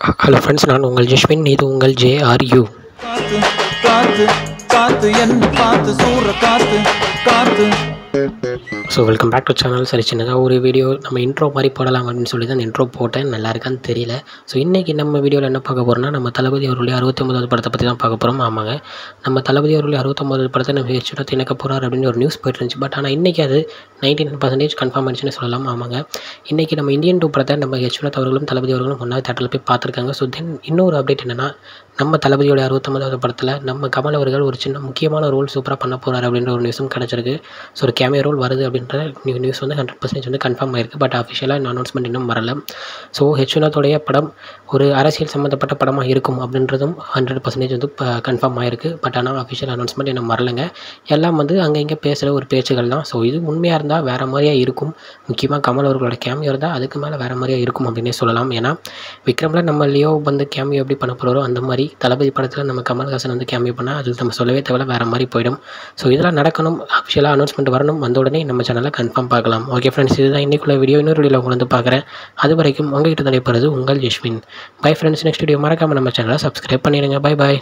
Hello friends, நான் உங்கள் ஜஸ்வின். இது உங்கள் JRU. காத்து காத்து காத்து என்ன பார்த்து சூற காத்து காத்து. So welcome back to channel. சரி, சின்னதாக ஒரு வீடியோ நம்ம இன்ட்ரோ மாதிரி போடலாம் அப்படின்னு சொல்லி தான் இன்ட்ரோ போட்டேன். நல்லா இருக்கான்னு தெரியல. ஸோ இன்றைக்கி நம்ம வீடியோவில் என்ன பார்க்க போகிறோம்னா, நம்ம தளபதி அவருடைய 69வது படத்தை பற்றி தான் பார்க்க போகிறோம். ஆமாங்க, நம்ம தளபதி அவருடைய 69வது படத்தை நம்ம ஹெச்ஓட திணக்க போகிறார் அப்படின்னு ஒரு நியூஸ் போயிட்டு இருந்துச்சு. பட் ஆனால் இன்றைக்கி அது 99% கன்ஃபார்ம் ஆயிடுச்சுன்னு சொல்லலாம். ஆமாங்க, இன்றைக்கி நம்ம இந்தியன் 2 படத்தை நம்ம ஹெச்ஓட அவர்களும் தளபதி அவர்களும் ஒன்றாவது தேட்டரில் போய் பார்த்துருக்காங்க. ஸோ தென் இன்னொரு அப்டேட் என்னென்னா, நம்ம தளபதியோட 69வது படத்தில் நம்ம கமல் அவர்கள் ஒரு சின்ன முக்கியமான ரோல் சூப்பராக பண்ண போகிறார் அப்படின்ற ஒரு நியூஸும் கிடச்சிருக்கு. ஸோ ஒரு கேமியோ ரோல் வருது அப்படின்ற நியூஸ் வந்து 100% வந்து கன்ஃபார்ம் ஆயிருக்கு. பட் அஃபிஷியலாக அனௌன்ஸ்மெண்ட் இன்னும் வரல. ஸோ ஹெச்ஓடைய படம் ஒரு அரசியல் சம்மந்தப்பட்ட படமாக இருக்கும் அப்படின்றதும் 100% வந்து கன்ஃபார்ம் ஆயிருக்கு. பட் ஆனால் அஃபிஷியல் அனௌன்ஸ்மெண்ட் இன்னும் வரலைங்க. எல்லாம் வந்து அங்கே இங்கே பேசுகிற ஒரு பேச்சுகள் தான். ஸோ இது உண்மையாக இருந்தால் வேறு மாதிரியாக இருக்கும். முக்கியமாக கமல் அவர்களோட கேமியோ இருந்தால் அதுக்கு மேலே வேறு மாதிரியாக இருக்கும் அப்படின்னே சொல்லலாம். ஏன்னா விக்ரமில் நம்ம லியோ வந்து கேமியோ எப்படி பண்ண போகிறோம், அந்த மாதிரி தளபதி படத்தில் நம்ம கமல்ஹாசன் வந்து கேமியோ பண்ணால் அது நம்ம சொல்லவே தேவையில்ல, வேறு மாதிரி போயிடும். ஸோ இதெல்லாம் நடக்கணும், அஃபிஷியலாக அனௌன்ஸ்மெண்ட் வரணும். வந்த உடனே நம்ம சேனலில் கன்ஃபார்ம் பார்க்கலாம். ஓகே ஃப்ரெண்ட்ஸ், இதுதான் இன்றைக்குள்ள வீடியோ. இன்னொரு வீடியோவில் உங்களை வந்து பார்க்குறேன். அது வரைக்கும் உங்கள்கிட்ட நடைபெறுது உங்கள் Jaswin. Bye friends. Next video மறக்காமல் நம்ம சேனலை சப்ஸ்கிரைப் பண்ணிடுங்க. Bye bye.